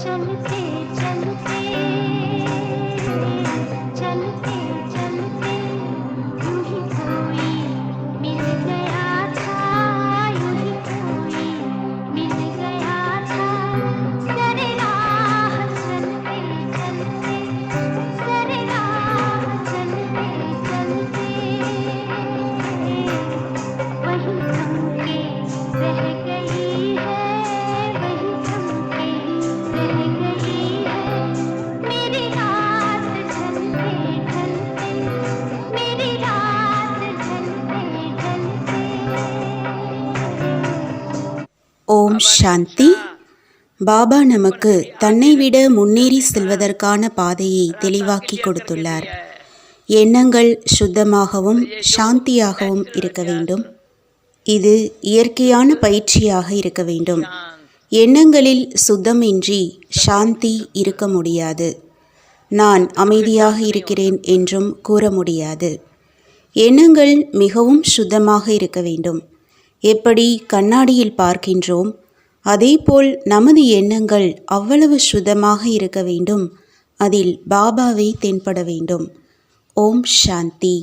चलते चलते चलते चलते यूं ही कोई मिल गया था, यूं ही कोई मिल गया था। सरे राह चलते चलते, सरे राह चलते चलते वही थम के रह गई है, वही थम के रह गई है मेरी रात ढलते ढलते, मेरी रात ढलते ढलते। ஓம் சாந்தி. பாபா நமக்கு தன்னை விட முன்னேறி செல்வதற்கான பாதையை தெளிவாக்கி கொடுத்துள்ளார். எண்ணங்கள் சுத்தமாகவும் சாந்தியாகவும் இருக்க வேண்டும். இது இயற்கையான பயிற்சியாக இருக்க வேண்டும். எண்ணங்களில் சுத்தமின்றி சாந்தி இருக்க முடியாது. நான் அமைதியாக இருக்கிறேன் என்றும் கூற முடியாது. எண்ணங்கள் மிகவும் சுத்தமாக இருக்க வேண்டும். எப்படி கண்ணாடியில் பார்க்கின்றோம், அதேபோல் நமது எண்ணங்கள் அவ்வளவு சுத்தமாக இருக்க வேண்டும். அதில் பாபாவை தென்பட வேண்டும். ஓம் சாந்தி.